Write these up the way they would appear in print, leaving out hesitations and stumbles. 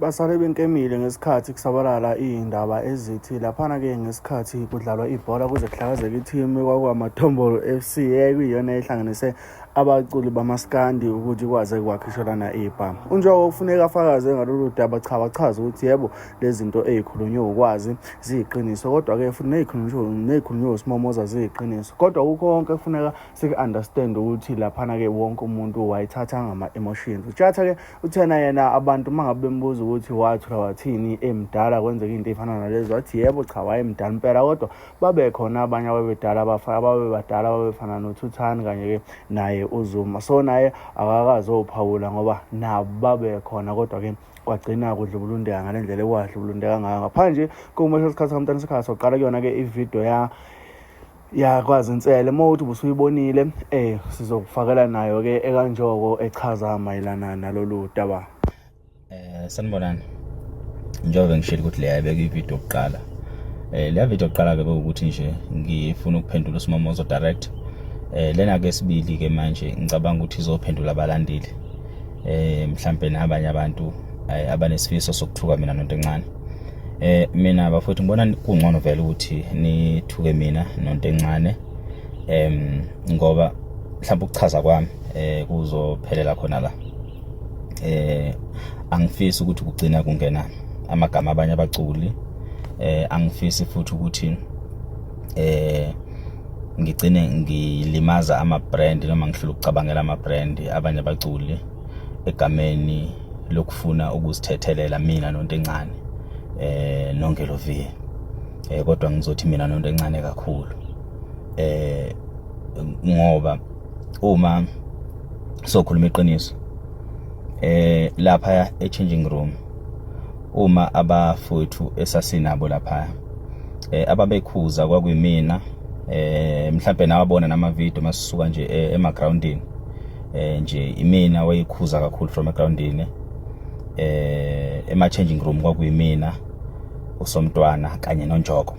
Basale benkemile ngesikhathi kusabalala iy'ndaba ezithi laphana-ke ngesikhathi kudlalwa ibhola kuze kuhlakazeka ithimu kwakwamaTombolo FC ekuyiyona ehlanganise abaculi bamaskandi ukuthi kwaze kwakhishelana ibhamu. Unjengoba kufuneka afakaze ngalolu daba bachaze ukuthi yebo lezi zinto ey'khulunywe ukwazi ziyiqiniso, kodwa-ke futhi ney'khulunywe uSimomoza ziyiqiniso. Kodwa kukho konke kufuneka sike-understand ukuthi laphana-ke wonke umuntu wayithatha ngama-emotions. Uthatha-ke uthena yena abantu mangabe bembuza ukuthi wathula wathini emdala kwenzeka into ey'fana nalezo, wathi yebo cha wayemdala impela, kodwa babekhona abanye ababebadala babefana noThuthani kanye-ke naye uZuma. So naye akakazophawula ngoba nabo babekhona, kodwa-ke kwagcina kudlubulundeka ngale ndlela ekwadlubulundeka ngayo. Ngaphandle kokumasha isikhathi kaMntana Sikhathi sokuqala kuyona-ke ividiyo yakwaZintsele mawuthi ubusuyibonile sizokufakela nayo-ke ekanjoko echaza mayelana nalolu daba. Sanibonani. Njengoba ngishilo ukuthi leya beka ividiyo yokuqala. Le video yokuqala ke ukuthi nje ngifuna ukuphendula uSimomoza direct. Lena ke sibili ke manje ngicabanga ukuthi izophendula abalandeli. Mhlambe nabanye abantu abanesifiso sokuthuka mina nonto encane. Mina bafowethu ngibona kungcono vele ukuthi nithuke mina nonto encane. Ngoba mhlawumbe ukuchaza kwami kuzophelela khona la. Angifisi ukuthi kugcina kungena amagama abanye abaculi. Angifisi futhi ukuthi ngigcine ngilimaza ama-brand noma ngihlula ukucabangela ama-brand abanye abaculi egameni lokufuna ukuzithethelela mina nonto encane nongeloviye. Kodwa ngizothi mina nonto encane kakhulu. Ngoba uma sokhuluma iqiniso lapha e-changing room, uma abafowethu esasinabo lapha ababekhuza kwakuyimina, mhlambe nawabona namavidiyo masisuka nje emagroundini, nje imina wayikhuza kakhulu from egroundini. Ema-changing room kwakuyimina, uSomntwana kanye noNjoko.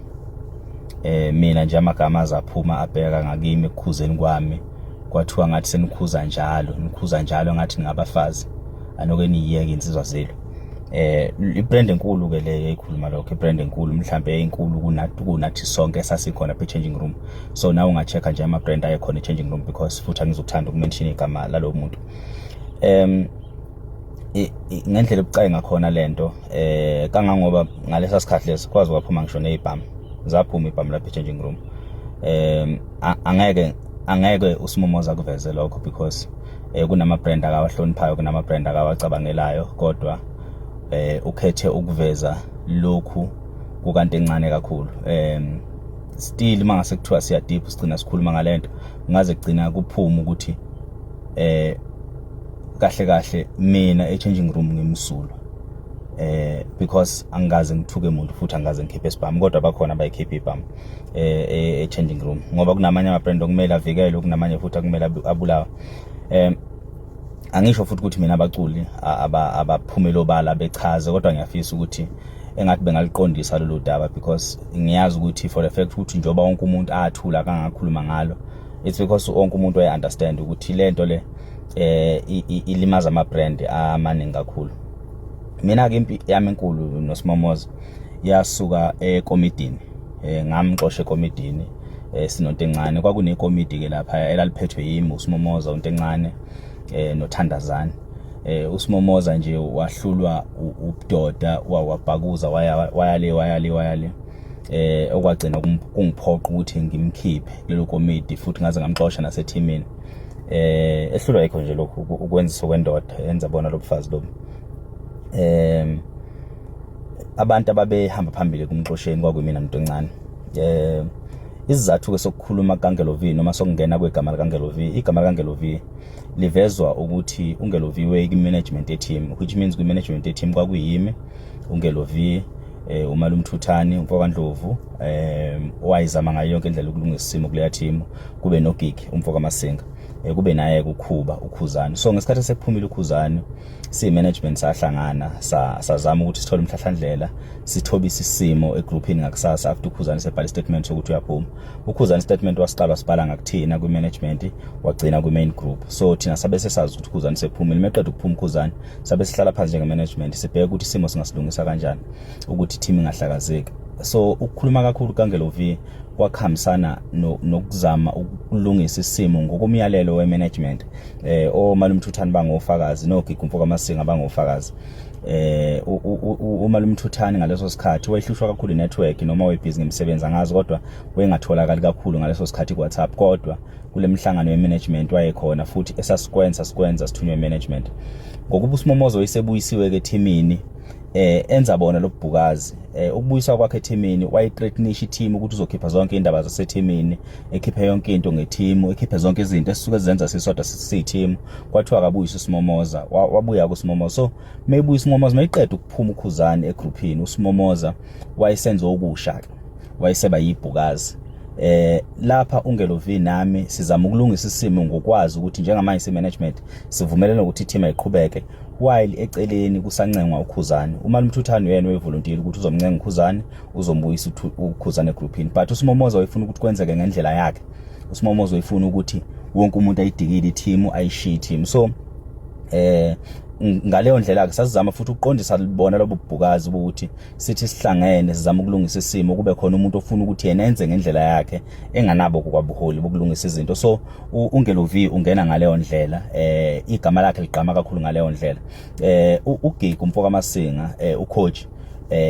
Mina nje amagama azaphuma abheka ngakimi ekukhuzeni kwami, kwathiwa ngathi senikhuza njalo ngathi ningabafazi anoke niyeke insizwa zelo. I-brand enkulu ke le ekhuluma lokho, i-brand enkulu mhlambe enkulu kunathi sonke esasikhona phe changing room. So nawe unga-check nje ama-brand ayekhona e-changing room because futhi angizokuthanda ukumention igama lalo muntu. Ngendlela ebucayi ngakhona lento kangangoba ngalesa sikhathi leso kwazi kwaphuma ngisho nezibhamu zaphuma ibhamu lapha e-changing room. Angeke uSimomoza kuveze lokho because kunama-brand akawahloniphayo, kunama-brand akawacabangelayo, kodwa ukhethe ukuveza lokhu kukanti encane kakhulu. Still mangase kuthiwa siya deep sigcina sikhuluma ngalento, ngaze kugcina kuphuma ukuthi kahle mina e-changing room ngimsulwa. Because angaze ngithuke umuntu futhi angaze ngikhiphe isibhamu, kodwa bakhona abayikhipha ibhamu e-changing room ngoba kunamanye ama-brand okumele avikele, kunamanye futhi akumele abulawa. Angisho futhi ukuthi mina abaculi abaphumela obala bechaze, kodwa ngiyafisa ukuthi engathi bengaliqondisa lolu daba because ngiyazi ukuthi for the fact ukuthi njoba wonke umuntu athula kangakhuluma ngalo, it's because wonke umuntu uyaunderstand ukuthi lento le ilimaza ama-brand amaningi kakhulu. Mina ke impi yami enkulu noSimomoza yasuka ekomidini, ngamxosha ekomidini sinonto encane. Kwakunekomidi ke lapha elaliphethwe yimi uSimomoza unto encane noThandazani. uSimomoza nje wahlulwa ubudoda wabhakuza wayale okwagcina kungiphoqa ukuthi ngimkhiphe lelo komidi futhi ngaze ngamxosha nasethimini. Ehlulwa yikho nje lokho ukwenza kwendoda yenza bona lobufazi lobu. Abantu ababehamba phambili kumxosheni kwakuyimina umuntu encane. Isizathu ke sokukhuluma kaNgelovi noma sokungena kwegama likaNgelovi, igama likaNgelovi livezwa ukuthi uNgelovi weyimanagement ye-team, which means kwi-management ye-team kwakuyimi uNgelovi, uMalume Mthuthani, uMfokandlovu, wayizama ngayo yonke indlela ukulungisa isimo kuleya team, kube noGigi uMfoka Masinga. kube naye ukukhuba ukhuzani. So ngesikhathi sekuphumile ukhuzani si-management sahlangana sazama ukuthi sithole umhlahlandlela sithobisa isimo egroupini ngakusasa after ukhuzani sebhala statement sokuthi uyaphuma. Ukhuzani statement wasiqala sibhala ngakuthina kwi-management wagcina kwi-main group. So thina sabe sesazi ukuthi ukhuzani sephumile. Meqeda ukuphuma ukhuzani sabe sihlala phansi njenge-management sibheka ukuthi isimo singasilungisa kanjani ukuthi team ingahlakazeki. So ukukhuluma kakhulu kaNgelo V kwakhambisana nokuzama ukulungisa isimo ngokumyalelo we-management. Omalume Mthuthani bangofakazi noGigu Mfoka-Masinga bangofakazi. Umalume Mthuthani ngaleso sikhathi wayehlushwa kakhulu network noma webhizi ngemisebenzi angazi kodwa wayengatholakali kakhulu ngaleso sikhathi ku-WhatsApp, kodwa kule mihlangano ye-management wayekhona futhi esasikwenza sithunywe management. Ngokuba uSimomoza wayesebuyisiwe ke teamini enza bona lobhukazi ukubuyiswa kwakhe eteamini wayethreatenisha i-team ukuthi uzokhipha zonke indaba zaseteamini, ekhiphe yonke into nge-team, ekhiphe zonke izinto esisuke zenza sisodwa siyi-team. Kwathiwa akabuyisa uSimomoza, wabuya kuSimomoza. So maybe uSimomoza mayiqeda ukuphuma ukhuzani egroupini, uSimomoza wayesenza okusha, wayeseba yibhukazi. Lapha uNgelo V nami sizama ukulungisa isimo ngokwazi ukuthi njengamanje si-management sivumelana ukuthi i-team ayiqhubeke while eceleni kusancengwa ukhuzani. Umalume Mthuthani yena wevolunteer ukuthi uzomncenga ukhuzani, uzombuyisa ukhuzani egroupini, but uSimomoza wayefuna ukuthi kwenzeke ngendlela yakhe. uSimomoza wayefuna ukuthi wonke umuntu ayidikile i-team ayishiye i-team. So ngaleyo ndlela ke sasizama futhi ukuqondisa libona lobo bhukazi ukuthi sithi sihlangene sizama ukulungisa isimo kube khona umuntu ofuna ukuthi yena enze ngendlela yakhe enganabo kwabuholi bokulungisa izinto. So uNgelo V ungena ngaleyo ndlela, igama lakhe liqhama kakhulu ngaleyo ndlela. uGigu Mfoka-Masinga ucoach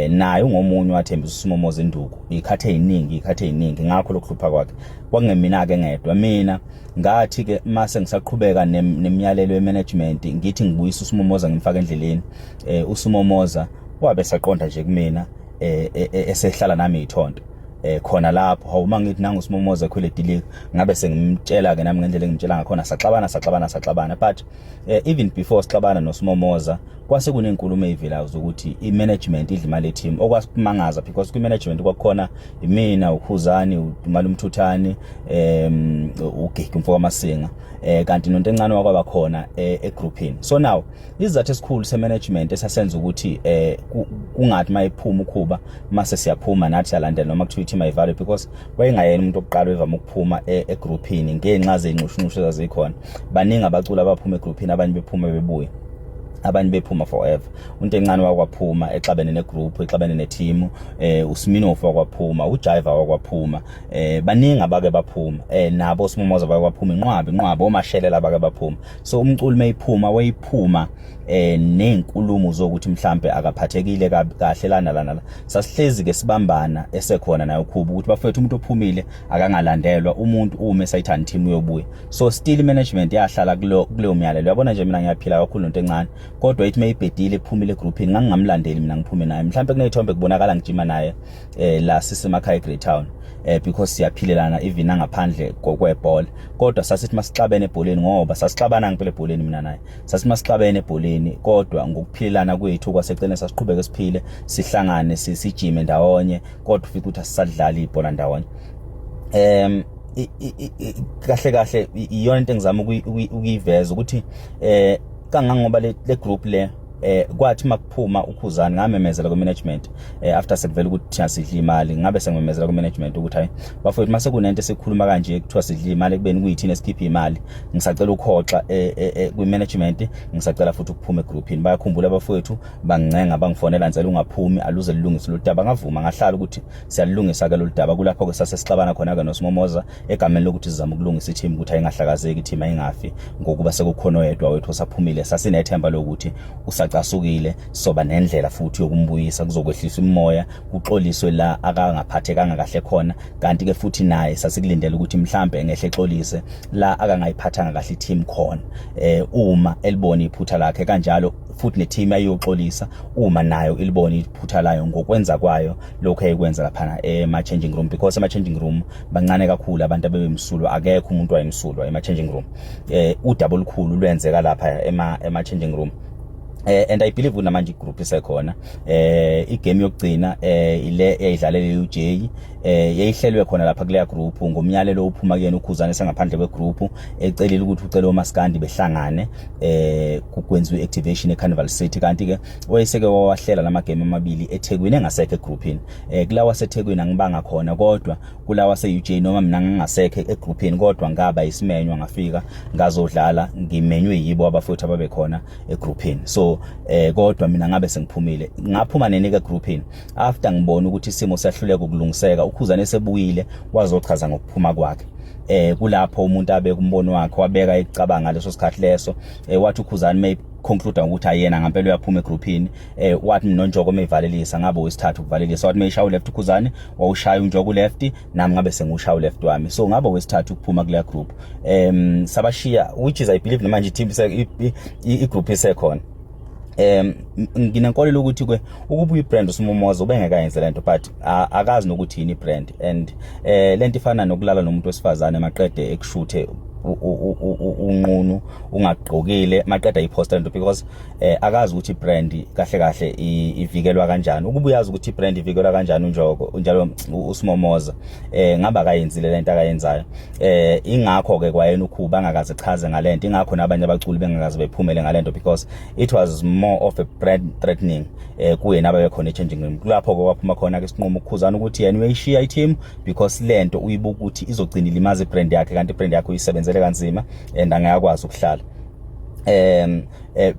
naye ungomunye wathembisa uSimomoza induku ikhathe eziningi ngakho lokuhlupha kwakhe kwakungemina ke ngedwa. Mina ngathi ke mase ngisaqhubeka nemiyalelo yemanagement ngithi ngibuyisa uSimomoza ngimfaka endleleni, uSimomoza wabe saqonda nje kumina esehlala nami ithonto khona lapho. Hawuma ngithi nangu uSimomoza khwele dilika ngabe sengimtshela ke nami ngendlela engimtshela ngakhona saxabana. But even before sixabana noSimomoza kwase kunenkulumo evelayo ukuthi imanagement idla imali ye-team, okwasimangaza because kwi-management kwakhona imina, ukhuzani, uMalume Mthuthani, uGigu Mfoka-Masinga, kanti nonto encane wakwaba khona egroupini. So now isizathu esikhulu se-management esasenza ukuthi kungathi mayiphuma ukhuba mase siyaphuma nathi siyalandela noma kuthiwa i-team ayivalwe, because wayengayena umuntu oqala wevama ukuphuma egroupini ngenxa zey'nxushunxushu ezazikhona. Baningi abaculi abaphuma egroupini, abanye bephuma bebuye, abanye bephuma forever. Unto encane wakwaphuma exabene negroup, exabene neteam, uSminoff wakwaphuma, uJaiva wakwaphuma, baningi abake baphuma, nabo uSimomoza bakwaphuma, inqwabo omashelela abake baphuma. So umculi mayiphuma wayiphuma nenkulumo zokuthi mhlambe akaphathekile kahle lana sasihlezi ke sibambana esekhona nayo ukhuba ukuthi bafethu umuntu ophumile akangalandelwa, umuntu uma esayithanda team uyobuya. So still management yahlala kuleyo myalelo. Yabona nje mina ngiyaphila kakhulu nto encane, kodwa ithi mayibhedile ephumile egroupini ngangingamlandeli mina ngiphume naye. Mhlambe kuneyithombe kubonakala ngijima naye la sisemakhaya eGreytown because siyaphilelana even ngaphandle kwebhola, kodwa sasithi masixabene ebholeni ngoba sasixabana ngempela ebholeni mina naye. Sasithi masixabene ebholeni kodwa ngokuphilelana kwethu kwaseceleni sasiqhubeke siphile, sihlangane sijime ndawonye, kodwa ufika ukuthi asisadlala ibhola ndawonye. Kahle iyona into engizama ukuyiveza ukuthi kangangoba le group le kwathi makuphuma ukhuzani ngamemezela ku-management after sekuvela ukuthi thina sidla imali, ngabe sengimemezela ku-management ukuthi hayi bafowethu mase kunento esikhuluma kanje kuthiwa sidla imali ekubeni kuyithina esikhipha imali, ngisacela ukhoxa kwi-management, ngisacela futhi ukuphuma egroupini. Bayakhumbula bafowethu bangincenga bangifonela ngicela ungaphumi aluze lilungise lo daba, ngavuma ngahlala ukuthi siyalungisa ke lo daba. Kulapho ke sasesixabana khona ke noSimomoza egameni lokuthi sizama ukulungisa i-team ukuthi ayingahlakazeki, i-team ayingafi ngokuba sekukhona oyedwa wethu osaphumile. Sasinethemba lokuthi asukile soba nendlela futhi yokumbuyisa kuzokwehlisa umoya, kuxoliswe la akangaphathekanga kahle khona, kanti ke futhi naye sasikulindela ukuthi mhlambe engehle exolise la akangayiphathanga kahle i-team khona uma elibona iphutha lakhe. Kanjalo futhi ne-team ayoxolisa uma nayo ilibona iphutha layo ngokwenza kwayo lokho ayekwenza lapha ema-changing room, because ema-changing room bancane kakhulu abantu abebemsulwa, akekho umuntu wayemsulwa ema-changing room. Udaba olukhulu lwenzeka lapha ema-changing room. And I believe kunamanje igroup isekhona igame yokugcina ile eyidlalele uJ yayihlelwe khona lapha kuleya group ngomyalelo ophuma kuyena ukhuzana sengaphandle kwegroup ecelile ukuthi ucela omaskandi behlangane kukwenziwa iactivation eCarnival City kanti ke wayeseke wawahlela lamagame amabili eThekwini engasekho egroupini kulawa seThekwini angibanga khona kodwa kulawa seUJ noma mina ngingasekho egroupini kodwa ngaba isimenywa ngafika ngazodlala ngimenywe yibo abafowethu ababe khona egroupini so kodwa mina ngabe sengiphumile ngaphuma nenike groupini after ngibona ukuthi isimo siyahluleka ukulungiseka ukhuzana esebuyile wazochaza ngokuphuma kwakhe kulapho umuntu abeka umbono wakhe wabeka icabanga leso sikhathi leso wathi ukhuzana may conclude ukuthi ayena ngempela uyaphuma egroupini wathi nonjoko meyivalelisa ngabe wesithathu ukuvalelisa wathi mayishaya left ukhuzane wawushaya unjoko left nami ngabe sengushaya left wami so ngabe wesithathu ukuphuma kule group sabashiya which is I believe manje team igroup isekhona nginenkolelo ukuthi ukuba ibrand uSimomoza ubengekayenze lento but akazi nokuthi yini ibrand and lento ifana nokulala nomuntu wesifazane maqede ekushuthe unqunu ungaqokile maqeda iposter lento because akazi ukuthi ibrand kahle kahle ivikelwa kanjani ukuba uyazi ukuthi ibrand ivikelwa kanjani unjoko njalo uSimomoza ngaba akayenzile lento akayenzayo ingakho ke kwayena ukhuba angakaze chaze ngalento ingakho nabanye abaculi bengakaze bephumele ngalento because it was more of a brand threatening kuyena ababekhona echanging room kulapho kwaphuma khona ke sinqumo ukukhuzana ukuthi yena uyishiya i-team because lento uyibuka ukuthi izogcina ilimaza ibrand yakhe kanti ibrand yakhe uyisebenzele kanzima and angayakwazi ukuhlala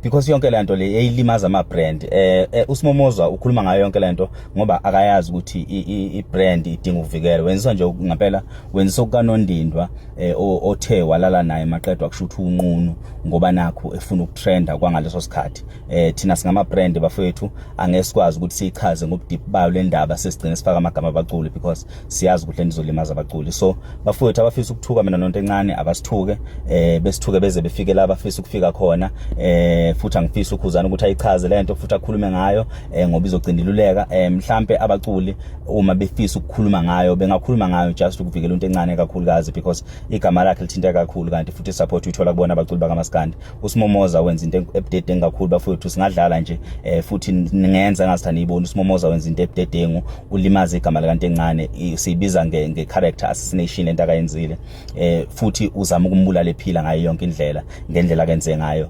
because yonke lento le eyilimaza ama brand uSimomoza ukhuluma ngayo yonke lento ngoba akayazi ukuthi ibrand idinga ukuvikela wenziswa nje ngempela wenziswa kukaNondindwa othe walala naye maqedwa kushuthi unqunu ngoba nakho efuna ukutrenda kwangaleso sikhathi thina singama brand bafethu angesikwazi ukuthi sichaze ngobudeep bayo le ndaba sesigcina sifaka amagama abaculi because siyazi ukuthi lendizolimaza abaculi so bafethu abafisa ukuthuka mina nonto encane abasithuke besithuke beze befike la abafisa ukufika khona futhi angifisa ukhuzana ukuthi ayichaze lento futhi akhulume ngayo ngoba izogcindiluleka mhlambe abaculi uma befisa ukukhuluma ngayo bengakhuluma ngayo just ukuvikela into encane kakhulukazi because igama lakhe lithinta kakhulu kanti futhi support uyithola kubona abaculi bakaMaskandi uSimomoza wenza into ebudedengu kakhulu bafethu singadlala nje futhi ningenza ngasithani ibona uSimomoza wenza into ebudedengu ulimaza igama lakanti encane siyibiza ngecharacter assassination into akayenzile futhi uzama ukumbulala ephila ngayo yonke indlela ngendlela kenze ngayo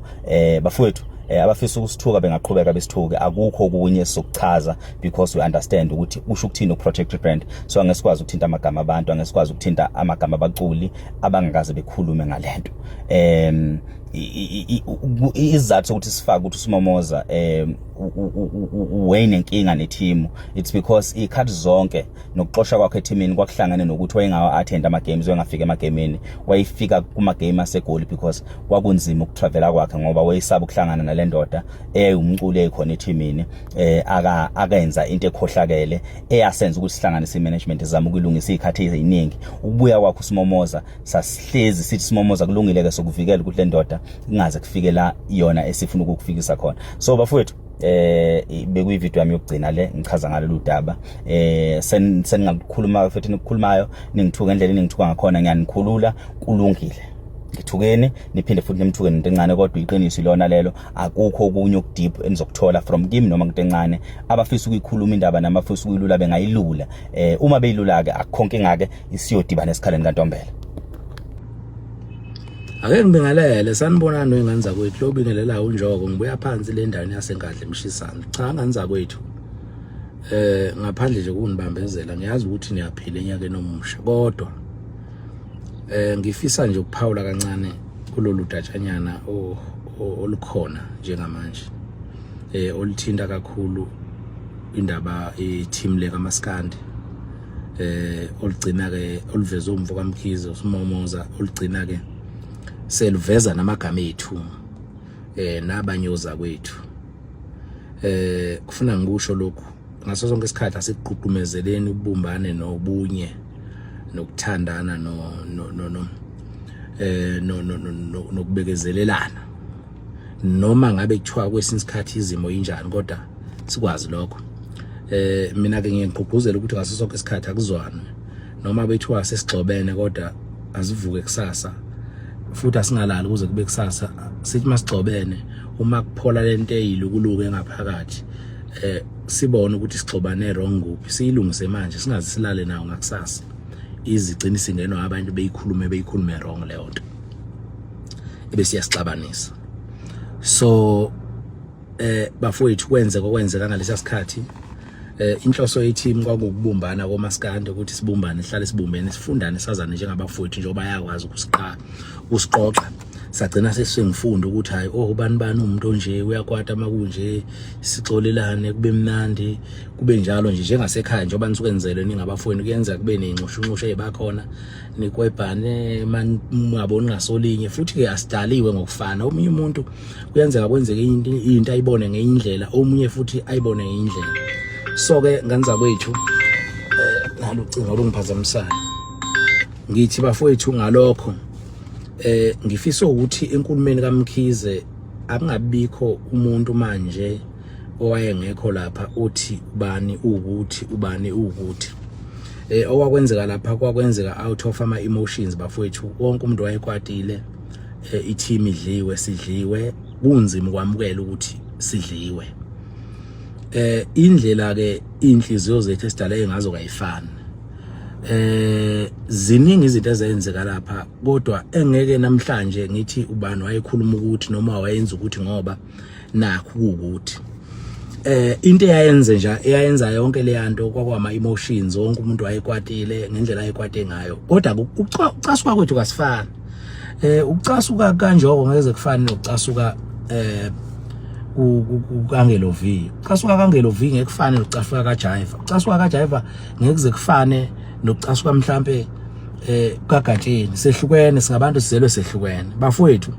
bafowethu abafisa ukusithuka bengaqhubeka besithuke akukho okunye sokuchaza because we understand ukuthi usho ukuthini uprotect brand so angesikwazi ukuthinta amagama abantu angesikwazi ukuthinta amagama abaculi abangakaze bekhulume ngalento izathu ukuthi sifake ukuthi uSimomoza wayinenkinga neteam it's because ikhathi zonke nokuxoshwa kwakhe eteamini kwakuhlangane nokuthi wayengawa attend ama games wayengafika emagameni wayifika kuma game asegoli because kwakunzima ukutravela kwakhe ngoba wayesaba ukuhlangana nalendoda umculi ekhona eteamini akayenza into ekhohlakele eyasenza ukuthi sihlanganise imanagement izama ukuyilungisa izikhathi eziningi ukubuya kwakhe uSimomoza sasihlezi sithi uSimomoza kulungile ke sokuvikela ukuthi lendoda ingaze kufikela yona esifuna ukukufikisa khona so bafowethu bekuyivideo yami yokugcina le ngichaza ngalolu daba seningakhuluma futhi nikukhulumayo ningithuka endlela ningithuka ngakhona ngiyanikhulula kulungile ngithukeni niphinde futhi nimthuke into encane kodwa iqiniso ilona lelo akukho okunye okudeep enizokuthola from kimi noma into encane abafisa ukuyikhuluma indaba namafisa ukuyilula bengayilula uma beyilula ke akukhonke ngake isiyodibana esikhaleni kaNtombela ake ngibingelele sanibonana noyinganza kwethu lobingelela unjoko ngibuya phansi le ndaweni yasenkadle emshisana cha nganza kwethu ngaphandle nje kunibambezela ngiyazi ukuthi niyaphila enyakeni omusha kodwa ngifisa nje ukuphawula kancane kulolu datshanyana olukhona njengamanje olithinta kakhulu indaba team lekaMaskandi oligcina ke oliveza umvu kaMkhize uSimomoza oligcina ke seliveza namagama ethu nabanyoza kwethu kufuna ngikusho lokhu ngaso sonke isikhathi asikuququmezeleni ubumbane nobunye nokuthandana nokubekezelelana noma ngabe kuthiwa kwesinye isikhathi izimo injani kodwa sikwazi lokho mina ke ngiyengqugquzela ukuthi ngaso sonke isikhathi akuzwane noma bethiwa sesigxobene kodwa asivuke kusasa futhi asingalali ukuze kube kusasa sithi masigxobene uma kuphola lento eyilukuluke ngaphakathi sibone ukuthi sixobane wrong kuphi siyilungise manje singaze silale nawo ngakusasa izigcina singenwa abantu beyikhulume wrong leyo nto ebese siyasixabanisa. So bafowethu kwenzeka ngalesa sikhathi inhloso ye-team kwakukubumbana komaskandi ukuthi sibumbane sihlale sibumbene sifundane sazane njengabafowethu njengoba bayakwazi ukusiqoqa sagcina sesingifunda ukuthi hayi ubani umuntu onje uyakwata makunje sixolelane kube mnandi kube njalo nje njengasekhaya njengoba nisukwenzele ningabafowethu kuyenza kube nenxushunxushe ebakhona nikwebhane mangaboni ngasolinye futhi ke asidaliwe ngokufana. Omunye umuntu kuyenzeka kwenzeke into ayibone ngenye indlela omunye futhi ayibone ngenye indlela. So ke nganza kwethu nalo ucingo olungiphazamisayo ngithi bafowethu ngalokho ngifisa ukuthi enkulumeni kaMkhize akungabikho umuntu manje owayengekho lapha uthi ubani ukuthi okwakwenzeka lapha kwakwenzeka out of ama emotions bafowethu wonke umuntu wayekwatile i-team sidliwe kunzima kwamukela ukuthi sidliwe. Indlela ke inhliziyo zethu esidale ngazo kayifani. Ziningi izinto ezenzeka lapha kodwa engeke namhlanje ngithi ubani wayekhuluma ukuthi noma wayenza ukuthi ngoba nakho ukuthi into eyayenza yonke le yanto kwakwama emotions wonke umuntu wayekwatile ngendlela ayekwate ngayo kodwa ukucasuka kwethu kasifani. Ukucasuka kanjoko ngeze kufane nokucasuka uAngelo V. Ukucasuka kaAngelo V ngeke kufane nokucasuka kaJaiva. Ukucasuka kaJaiva ngeke kuze kufane nokucasuka mhlambe kaGatsheni. Sehlukene singabantu sizelwe sehlukene bafowethu.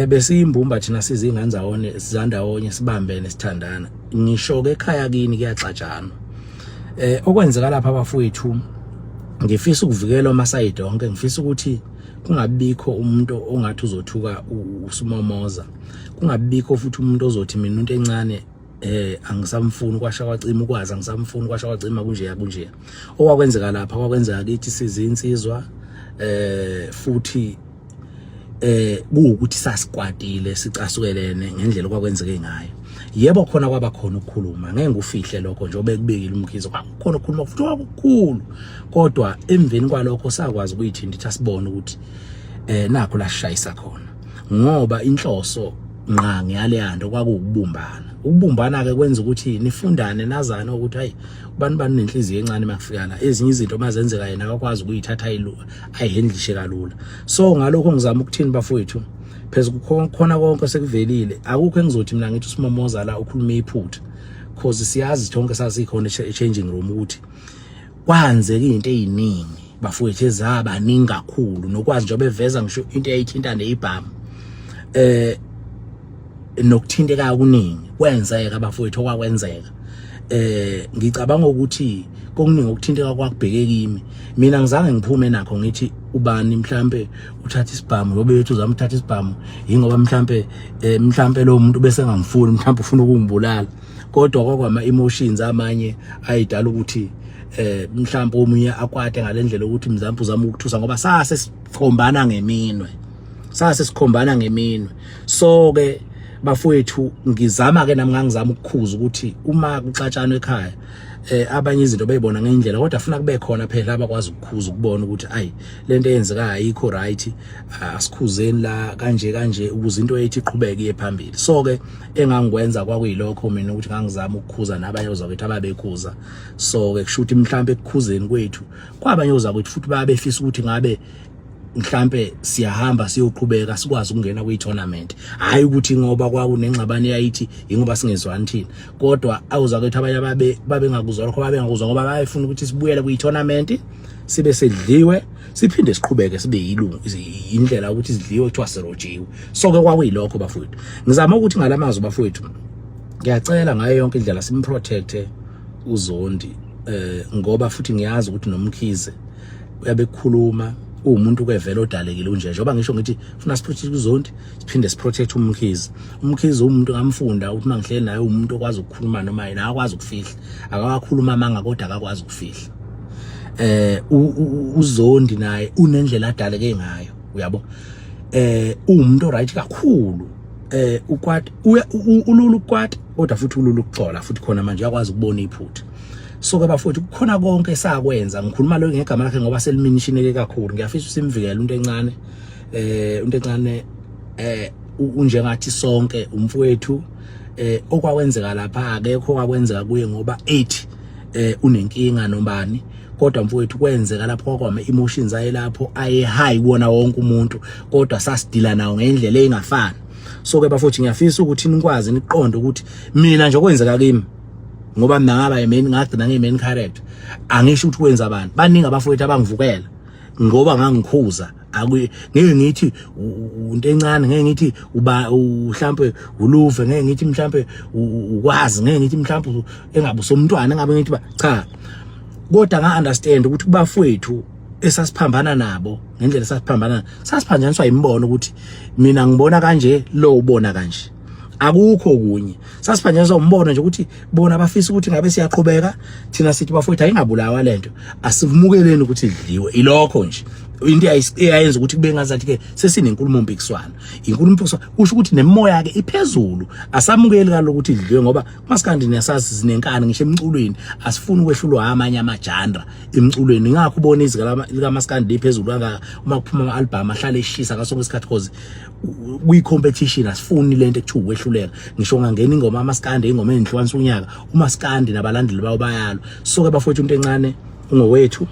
Besiyimbumba thina sizingane zawone sizandawonye sibambene sithandana. Ngisho ke ekhaya kini kuyaxatshana. Okwenzeka lapha bafowethu ngifisa ukuvikela amasayidi onke ngifisa ukuthi kungabikho umuntu ongathi uzothuka usumomoza. Kungabikho futhi umuntu ozothi mina into encane angisamfuni kwasha kwacima ukwazi angisamfuni kwasha kwacima kunje. Okwakwenzeka lapha kwakwenzeka kithi sizinsizwa futhi kuukuthi sasikwatile sicasukelene ngendlela kwakwenzeke ngayo. Yebo khona kwaba khona ukukhuluma ngeke ngufihle lokho nje obekubekile uMkhize kwakhona ukukhuluma futhi kwakukhulu kodwa emveni kwalokho sakwazi ukuyithinta sibone ukuthi nakho la shayisa khona ngoba inhloso nqa ngiyale yanto kwakuukubumbana ke kwenza ukuthi nifundane nazana ukuthi hayi ubani nenhliziyo encane makufikana ezinye izinto mazenzeka yena akakwazi ukuyithatha ayihendlishe kalula. So ngalokho ngizama ukuthini bafowethu pheze khona konke sekuvelile akukho engizothi mina ngithi uSimomoza la ukhuluma iphutha because siyazi jonke sasikhona changing room ukuthi kwanze into eziningi bafowethu ezabaningi kakhulu nokwazi nje beveza ngisho into eyithinta neibhamu nokuthinteka okuningi kwenzeka bafowethu okwakwenzeka. Ngicabanga ukuthi kokuningi ukuthinteka kwakubheke kimi mina ngizange ngiphume nakho ngithi ubani mhlambe uthatha isibhamu lobethu uzama uthatha isibhamu ingoba mhlambe lo muntu bese ngangifuni mhlambe ufuna ukungibulala kodwa kwakwama emotions amanye ayidala ukuthi mhlambe omunye akwate ngalendlela ukuthi mzampu uzama ukuthusa ngoba sikhombana ngeminwe. So ke bafowethu ngizama ke nami ngangizama ukukhuza ukuthi uma kuxatshana ekhaya abanye izinto bayibona ngendlela kodwa afuna kube khona phela abakwazi ukukhuza ukubona ukuthi ayi lento eyenzeka ayikho right asikhuzeni la kanje ukuze into ethi iqhubeke iye phambili. So ke engangikwenza kwakuyilokho mina ukuthi ngangizama ukukhuza nabanye ozakwethu ababekhuza. So ke kushuthi mhlambe ekukhuzeni kwethu kwabanye ozakwethu futhi babefisa ukuthi ngabe mhlambe siyahamba siyoqhubeka sikwazi ukungena kwi-tournament hayi ukuthi ngoba kwakunengxabano yayithi ingoba singezwani thina kodwa awuzakwethu abanye babengakuzwa lokho babengakuzwa ngoba bayefuna ukuthi sibuyele kwi-tournament sibe sedliwe siphinde siqhubeke sibe yilungu indlela ukuthi sidliwe kuthiwa sirojiwe. So ke kwakuyilokho bafowethu ngizama ukuthi ngalamazwi bafowethu ngiyacela ngayo yonke indlela simprotecte uZondi ngoba futhi ngiyazi ukuthi noMkhize uyabekhuluma umuntu kwevela odalekile unje njengoba ngisho ngithi ufuna siprotect uZondi siphinde siprotect uMkhize umuntu ngamfunda ukuthi mangihleli naye umuntu okwazi ukukhuluma noma yena akwazi ukufihla akakhuluma amanga kodwa akakwazi ukufihla. uZondi naye unendlela adaleke ngayo uyabo umuntu right kakhulu ukwati ululu ukwati kodwa futhi ululu ukuxola futhi khona manje uyakwazi ukubona iphutha. So ke bafowethu kukhona konke esakwenza ngikhuluma lo ngegama lakhe ngoba seliminishine kakhulu ngiyafisa usimvikele umuntu encane unjengathi sonke umfowethu okwakwenzeka lapha akekho kwakwenzeka kuye ngoba ethi unenkinga nobani kodwa mfowethu kwenzeka lapho kwama emotions aye lapho aye high kuona wonke umuntu kodwa sasidila nawo ngendlela engafani. So ke bafowethu ngiyafisa ukuthi nikwazi niqonde ukuthi mina nje okwenzeka kimi ngoba mina ngaba yimeni ngagcina ngiyimeni character angisho ukuthi kwenza abantu baningi abafowethu abangivukela ngoba ngangikhuza ngeke ngithi into encane ngeke ngithi mhlambe uluve ngeke ngithi mhlambe ukwazi ngeke ngithi mhlambe engabe somntwana engabe ngithi cha kodwa nga understand ukuthi kubafowethu esasiphambana nabo ngendlela sasiphanjaniswa imbono ukuthi mina ngibona kanje lo ubona kanje akukho kunye sasiphanjaniswa umbono nje ukuthi bona bafisa ukuthi ngabe siyaqhubeka thina sithi bafowethu ayingabulawa lento asivumukeleni ukuthi idliwe ilokho nje into eyayenza ukuthi kube ngazathi ke sesinenkulumo mpikiswano kusho ukuthi nemoya yake iphezulu asamukeli kaloku ukuthi idliwe ngoba masikandi niyasazi zinenkani ngisho emculweni asifuni ukwehlulwa amanye amajandra emculweni ngakho ubona izika lika masikandi liphezulu kanga uma kuphuma ama-album ahlale eshisa ngasonke isikhathi cause kuyi competition asifuni lento ekuthiwa ukwehluleka ngisho ngangena ingoma amasikandi ingoma enhlukanisa unyaka umasikandi nabalandeli bawo bayalo. So ke bafowethu into encane ungowethu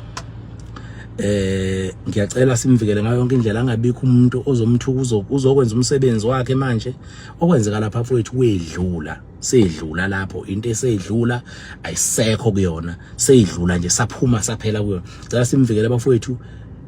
ngiyacela simvikele ngayo yonke indlela angabikho umuntu ozomthuka uzokwenza umsebenzi wakhe manje okwenzeka lapha mfowethu kwedlula sedlula lapho into esedlula ayisekho kuyona seyidlula nje saphuma saphela kuyona. Ngicela simvikele bafowethu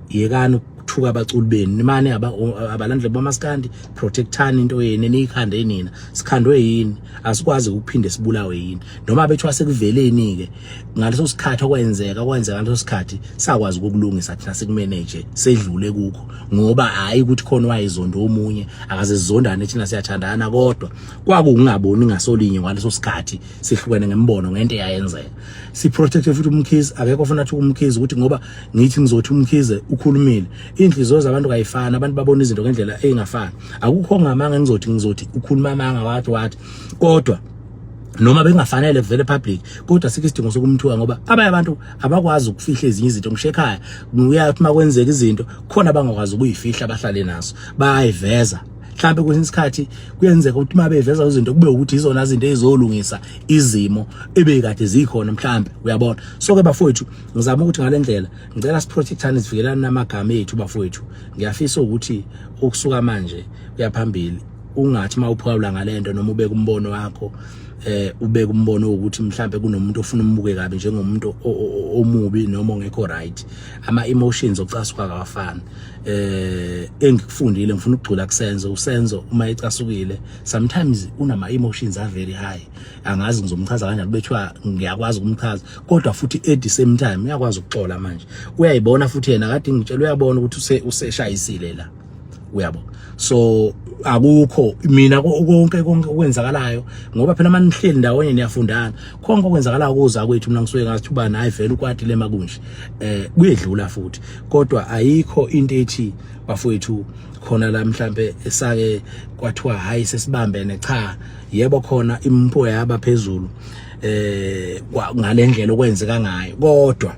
yekani ukuthuka abaculi benu nimane abalandeli bamasikandi protectani into yene niyikhande nina sikhandwe yini asikwazi ukuphinde sibulawe yini noma bethu asekuveleni ke ngaleso sikhathi okwenzeka ngaleso sikhathi sakwazi ukulungisa thina sikumanage sedlule kukho ngoba hayi ukuthi khona wayizondo omunye akaze sizondane thina siyathandana kodwa kwakungaboni ngasolinye ngaleso sikhathi sihlukene ngembono ngento eyayenzeka si protect futhi umkhizi akekho ufuna ukuthi umkhizi ukuthi ngoba ngithi ngizothi umkhize ukhulumile inhliziyo zabantu kayifana abantu babona izinto ngendlela engafani akukho ngamanga ngizothi ukhuluma amanga wathi kodwa noma bengafanele vele public kodwa sikho isidingo sokumthuka ngoba abanye abantu abakwazi ukufihla ezinye izinto ngisho ekhaya uyathi makwenzeka izinto khona bangakwazi ukuyifihla abahlale nazo bayiveza mhlambe kwesinye isikhathi kuyenzeka ukuthi mabeveza izinto kube ukuthi izona izinto ezolungisa izimo ebekade zikhona mhlambe uyabona. So ke bafowethu ngizama ukuthi ngalendlela ngicela siprotectane sivikelane namagama ethu bafowethu ngiyafisa ukuthi ukusuka manje uyaphambili ungathi mawuphawula ngalento noma ubeka umbono wakho ubeka umbono ukuthi mhlambe kunomuntu ofuna umbuke kabi njengomuntu omubi noma ongekho right ama emotions ocasuka kawafani. Engikufundile ngifuna ukugcula kusenzo usenzo uma ecasukile sometimes unama emotions are very high angazi ngizomchaza kanjani bethiwa ngiyakwazi ukumchaza kodwa futhi at the same time uyakwazi ukuxola manje uyayibona futhi yena kade ngitshela uyabona ukuthi useshayisile la uyabona. So akukho mina konke okwenzakalayo ngoba phela manje nihleli ndawonye niyafundana konke okwenzakalayo kuza kwethu mina ngisuke ngathi ubani hayi vele ukwati lemakunje kuyedlula futhi kodwa ayikho into ethi bafowethu khona la mhlambe esake kwathiwa hayi sesibambene cha yebo khona impho yaba phezulu ngalendlela okwenzeka ngayo kodwa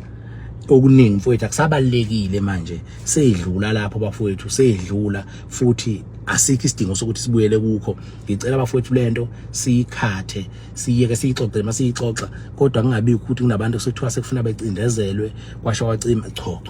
okuningi mfowethu akusabalekile manje seyidlula lapho bafowethu seyidlula futhi asikho isidingo sokuthi sibuyele kukho. Ngicela bafowethu lento siyikhathe siyeke siyixoxe masiyixoxa kodwa kungabi ukuthi kunabantu esekuthiwa sekufuna becindezelwe kwasho wacima cho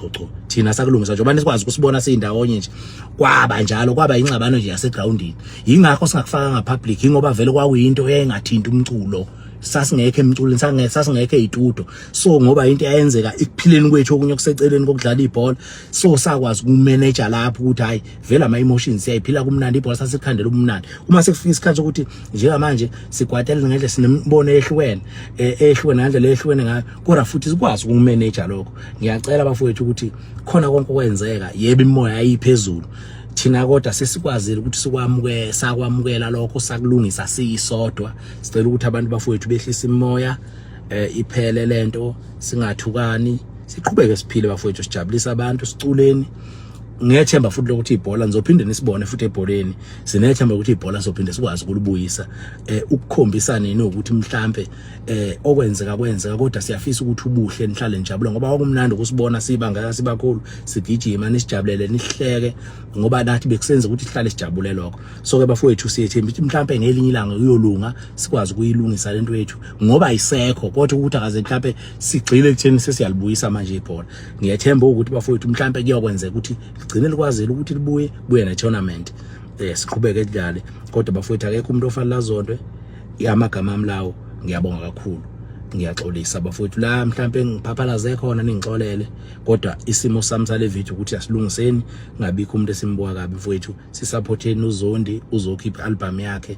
thina sakulungisa njengoba sikwazi ukusibona siyindawonye nje kwaba njalo kwaba ingxabano nje yasegroundini yingakho singakufaka ngapublic ingoba vele kwakuyinto eyayingathinta umculo sasingekho emculweni sasingekho ezitudo. So ngoba into eyenzeka ikuphileni kwethu okunye kuseceleni kokudlala ibhola so sakwazi ukumanage lapho ukuthi hayi vele ama emotions siyayiphila kumnandi ibhola sasikhandela umnandi uma sekufika isikhathi ukuthi njengamanje sigwatele ngendlela sinembono ehlukene ngendlela ehlukene ngayo kodwa futhi sikwazi ukumanage lokho. Ngiyacela bafowethu ukuthi khona konke okwenzeka yebo imoya ayiphezulu thina kodwa sesikwazile ukuthi sakwamukela lokho sakulungisa siyisodwa. Sicela ukuthi abantu bafowethu behlisa imoya iphele lento singathukani siqhubeke siphile bafowethu sijabulisa abantu siculeni ngiyethemba futhi ukuthi ibhola nizophinde nisibone futhi ebholeni sinethemba ukuthi ibhola sophinde sikwazi ukulibuyisa ukukhombisa nini ukuthi mhlambe okwenzeka kodwa siyafisa ukuthi ubuhle nihlale njabule ngoba kwakumnandi ukusibona sibanga sibakhulu sigijima nisijabulele nihleke ngoba nathi bekusenza ukuthi sihlale sijabule lokho so ke bafowethu siyethemba ukuthi mhlambe ngelinye ilanga uyolunga sikwazi ukuyilungisa lento yethu ngoba ayisekho kodwa ukuthi akaze mhlambe sigcile ekutheni sesiyalibuyisa manje ibhola ngiyethemba ukuthi bafowethu mhlambe kuyokwenzeka ukuthi ligcine likwazile ukuthi libuye ne tournament siqhubeke sidlale kodwa bafowethu akekho umuntu ofana lazondwe amagama ami lawo ngiyabonga kakhulu ngiyaxolisa bafowethu la mhlambe ngiphaphalaze khona ningixolele kodwa isimo sami sale video ukuthi asilungiseni ngabikho umuntu esimbuka kabi mfowethu sisupporteni uZondi uzokhipha album yakhe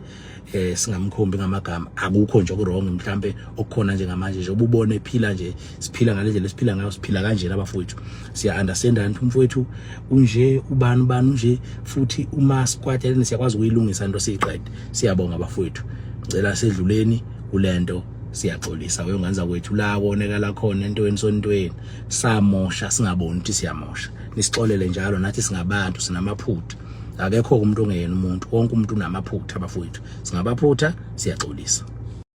singamkhombi ngamagama akukho nje okurong mhlambe okukhona njengamanje nje ububone ephila nje siphila ngalendlela esiphila ngayo siphila kanje labafowethu siya understandana ukuthi mfowethu unje ubani nje futhi uma sikwathelene siyakwazi ukuyilungisa into siyiqede siyabonga bafowethu ngicela sedluleni kulento siyaxolisa uyongenza kwethu la wonekala khona entweni sontweni samosha singaboni ukuthi siyamosha nisixolele njalo nathi singabantu sinamaphutha akekho umuntu ongeyena umuntu wonke umuntu unamaphutha bafowethu singabaphutha siyaxolisa